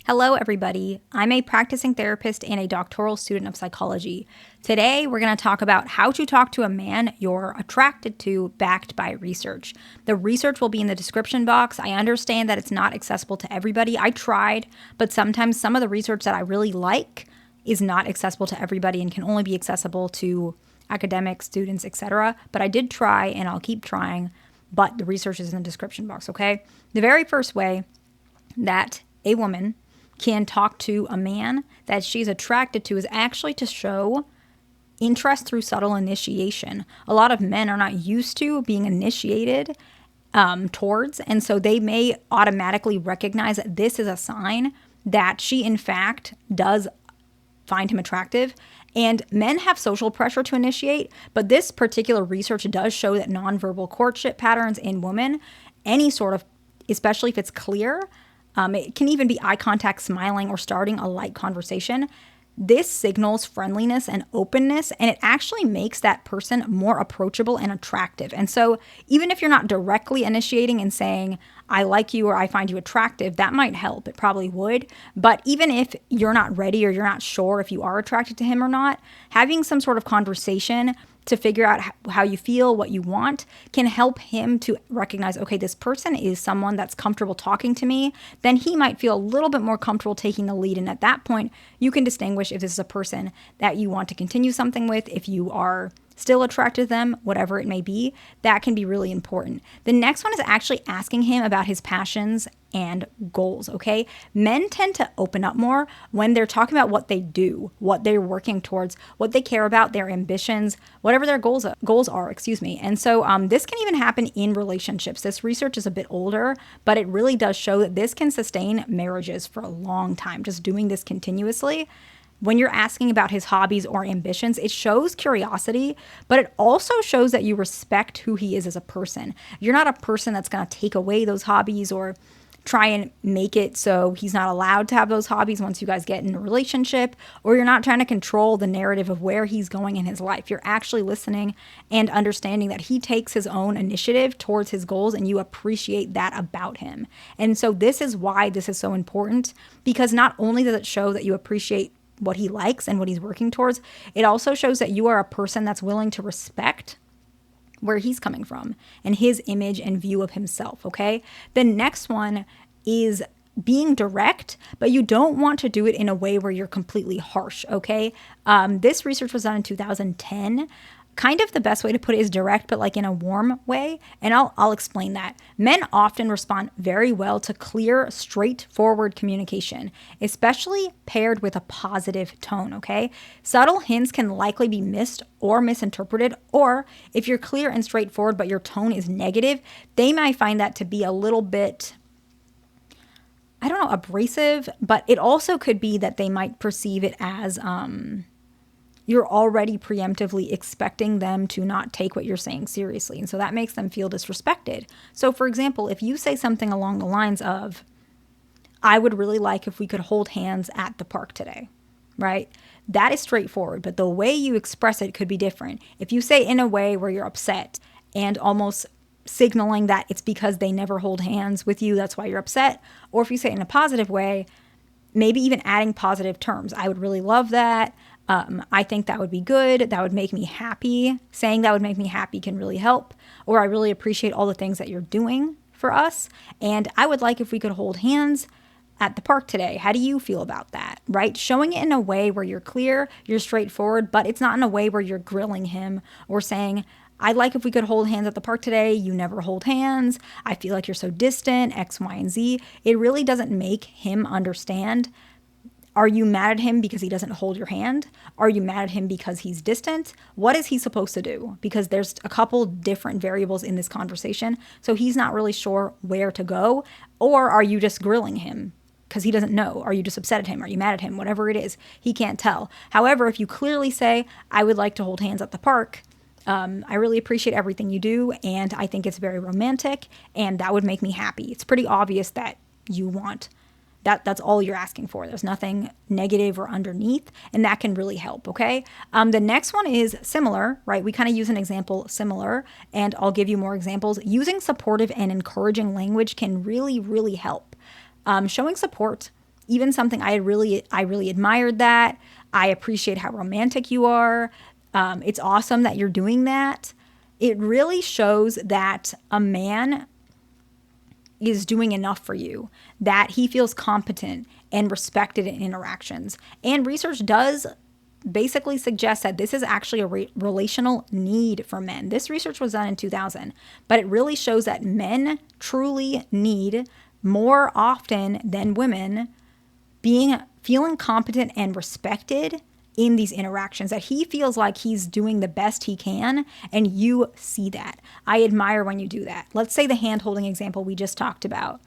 Hello, everybody. I'm a practicing therapist and a doctoral student of psychology. Today, we're going to talk about how to talk to a man you're attracted to, backed by research. The research will be in the description box. I understand that it's not accessible to everybody. I tried, but sometimes some of the research that I really like is not accessible to everybody and can only be accessible to academics, students, etc. But I did try, and I'll keep trying, but the research is in the description box, okay? The very first way that a woman can talk to a man that she's attracted to is actually to show interest through subtle initiation. A lot of men are not used to being initiated towards, and so they may automatically recognize that this is a sign that she, in fact, does find him attractive. And men have social pressure to initiate, but this particular research does show that nonverbal courtship patterns in women, any sort of, especially if it's clear, it can even be eye contact, smiling, or starting a light conversation. This signals friendliness and openness, and it actually makes that person more approachable and attractive. And so even if you're not directly initiating and saying, I like you or I find you attractive, that might help. It probably would. But even if you're not ready or you're not sure if you are attracted to him or not, having some sort of conversation to figure out how you feel, what you want, can help him to recognize, okay, this person is someone that's comfortable talking to me. Then he might feel a little bit more comfortable taking the lead. And at that point, you can distinguish if this is a person that you want to continue something with, if you are still attracted to them, whatever it may be. That can be really important. The next one is actually asking him about his passions and goals, okay? Men tend to open up more when they're talking about what they do, what they're working towards, what they care about, their ambitions, whatever their goals are, And so this can even happen in relationships. This research is a bit older, but it really does show that this can sustain marriages for a long time, just doing this continuously. When you're asking about his hobbies or ambitions, it shows curiosity, but it also shows that you respect who he is as a person. You're not a person that's going to take away those hobbies or try and make it so he's not allowed to have those hobbies once you guys get in a relationship, or you're not trying to control the narrative of where he's going in his life. You're actually listening and understanding that he takes his own initiative towards his goals, and you appreciate that about him. And so this is why this is so important, because not only does it show that you appreciate what he likes and what he's working towards, it also shows that you are a person that's willing to respect where he's coming from and his image and view of himself, okay? The next one is being direct, but you don't want to do it in a way where you're completely harsh, okay? This research was done in 2010. Kind of the best way to put it is direct, but like in a warm way. And I'll explain that. Men often respond very well to clear, straightforward communication, especially paired with a positive tone, okay? Subtle hints can likely be missed or misinterpreted, or if you're clear and straightforward, but your tone is negative, they might find that to be a little bit, abrasive, but it also could be that they might perceive it as, you're already preemptively expecting them to not take what you're saying seriously. And so that makes them feel disrespected. So for example, if you say something along the lines of, I would really like if we could hold hands at the park today, right? That is straightforward, but the way you express it could be different. If you say it in a way where you're upset and almost signaling that it's because they never hold hands with you, that's why you're upset. Or if you say it in a positive way, maybe even adding positive terms. I would really love that. I think that would be good. That would make me happy. Saying that would make me happy can really help. Or I really appreciate all the things that you're doing for us. And I would like if we could hold hands at the park today. How do you feel about that? Right? Showing it in a way where you're clear, you're straightforward, but it's not in a way where you're grilling him or saying, I'd like if we could hold hands at the park today. You never hold hands. I feel like you're so distant, X, Y, and Z. It really doesn't make him understand. Are you mad at him because he doesn't hold your hand? Are you mad at him because he's distant? What is he supposed to do? Because there's a couple different variables in this conversation. So he's not really sure where to go. Or are you just grilling him because he doesn't know? Are you just upset at him? Are you mad at him? Whatever it is, he can't tell. However, if you clearly say, I would like to hold hands at the park, I really appreciate everything you do, and I think it's very romantic, and that would make me happy. It's pretty obvious that you want that's all you're asking for. There's nothing negative or underneath, and that can really help, okay? The next one is similar, right? We kind of use an example similar, and I'll give you more examples. Using supportive and encouraging language can really, really help. Showing support even something I really admired that. I appreciate how romantic you are. It's awesome that you're doing that. It really shows that a man is doing enough for you, that he feels competent and respected in interactions. And research does basically suggest that this is actually a relational need for men. This research was done in 2000, but it really shows that men truly need more often than women feeling competent and respected in these interactions, that he feels like he's doing the best he can, and you see that. I admire when you do that. Let's say the hand holding example we just talked about.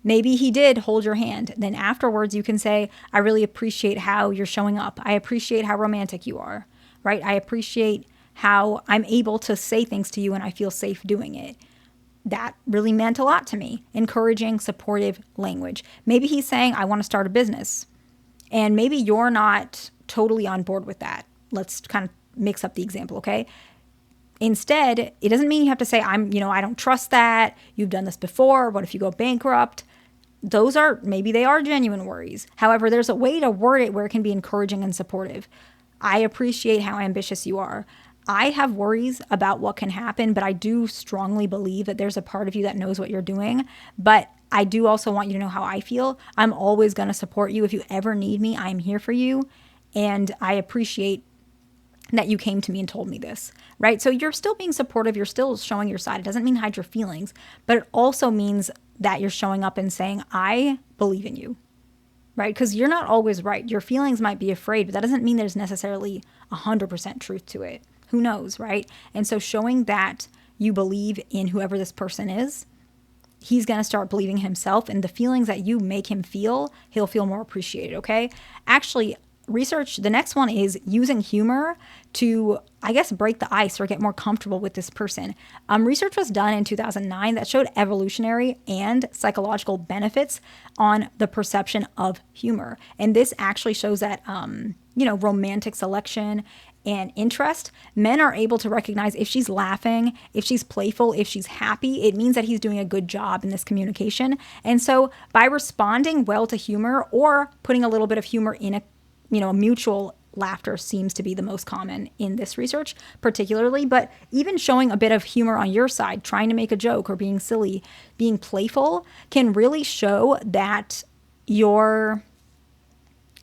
Maybe he did hold your hand. Then afterwards you can say, I really appreciate how you're showing up. I appreciate how romantic you are, right? I appreciate how I'm able to say things to you and I feel safe doing it. That really meant a lot to me. Encouraging, supportive language. Maybe he's saying, I want to start a business. And maybe you're not totally on board with that. Let's kind of mix up the example, okay? Instead, it doesn't mean you have to say, I don't trust that. You've done this before. What if you go bankrupt? Maybe they are genuine worries. However, there's a way to word it where it can be encouraging and supportive. I appreciate how ambitious you are. I have worries about what can happen, but I do strongly believe that there's a part of you that knows what you're doing. But I do also want you to know how I feel. I'm always going to support you. If you ever need me, I'm here for you. And I appreciate that you came to me and told me this, right? So you're still being supportive. You're still showing your side. It doesn't mean hide your feelings, but it also means that you're showing up and saying, I believe in you, right? Because you're not always right. Your feelings might be afraid, but that doesn't mean there's necessarily 100% truth to it. Who knows, right? And so showing that you believe in whoever this person is, he's going to start believing himself, and the feelings that you make him feel, he'll feel more appreciated, okay? Actually, research, the next one is using humor to, I guess, break the ice or get more comfortable with this person. Research was done in 2009 that showed evolutionary and psychological benefits on the perception of humor. And this actually shows that, romantic selection and interest, men are able to recognize if she's laughing, if she's playful, if she's happy, it means that he's doing a good job in this communication. And so by responding well to humor or putting a little bit of humor in a mutual laughter seems to be the most common in this research particularly, but even showing a bit of humor on your side, trying to make a joke or being silly, being playful can really show that you're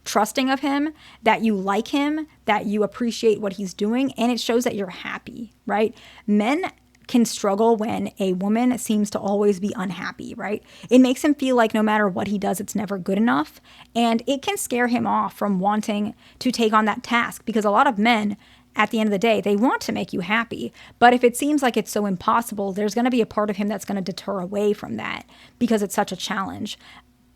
trusting of him, that you like him, that you appreciate what he's doing, and it shows that you're happy, right? Men can struggle when a woman seems to always be unhappy, right? It makes him feel like no matter what he does, it's never good enough. And it can scare him off from wanting to take on that task, because a lot of men, at the end of the day, they want to make you happy. But if it seems like it's so impossible, there's going to be a part of him that's going to deter away from that because it's such a challenge.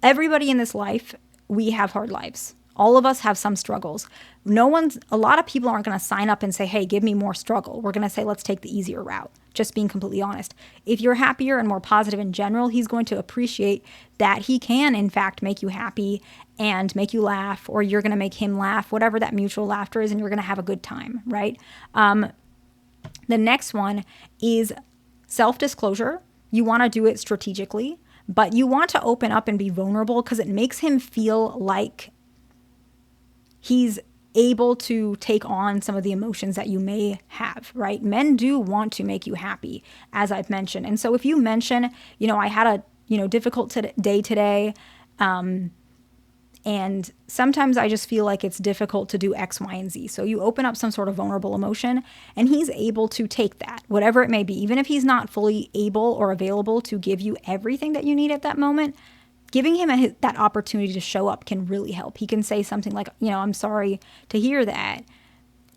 Everybody in this life, we have hard lives. All of us have some struggles. A lot of people aren't going to sign up and say, hey, give me more struggle. We're going to say, let's take the easier route. Just being completely honest. If you're happier and more positive in general, he's going to appreciate that he can, in fact, make you happy and make you laugh, or you're going to make him laugh, whatever that mutual laughter is, and you're going to have a good time, right? The next one is self-disclosure. You want to do it strategically, but you want to open up and be vulnerable because it makes him feel like he's able to take on some of the emotions that you may have, right? Men do want to make you happy, as I've mentioned. And so if you mention, I had a, difficult day today, and sometimes I just feel like it's difficult to do X, Y, and Z. So you open up some sort of vulnerable emotion, and he's able to take that, whatever it may be, even if he's not fully able or available to give you everything that you need at that moment. Giving him that opportunity to show up can really help. He can say something like, I'm sorry to hear that.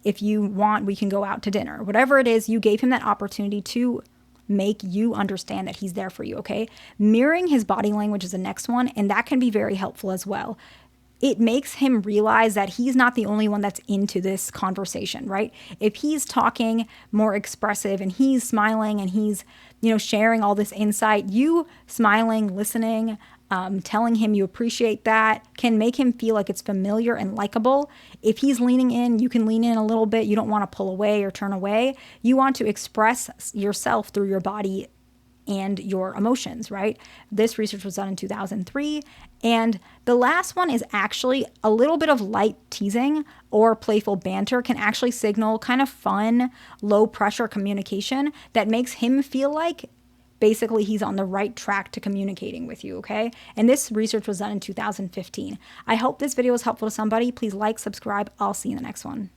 If you want, we can go out to dinner. Whatever it is, you gave him that opportunity to make you understand that he's there for you, okay? Mirroring his body language is the next one, and that can be very helpful as well. It makes him realize that he's not the only one that's into this conversation, right? If he's talking more expressive and he's smiling and he's, sharing all this insight, you smiling, listening, telling him you appreciate that can make him feel like it's familiar and likable. If he's leaning in, you can lean in a little bit. You don't want to pull away or turn away. You want to express yourself through your body and your emotions, right? This research was done in 2003. And the last one is actually a little bit of light teasing or playful banter can actually signal kind of fun, low pressure communication that makes him feel like basically he's on the right track to communicating with you, okay? And this research was done in 2015. I hope this video was helpful to somebody. Please like, subscribe. I'll see you in the next one.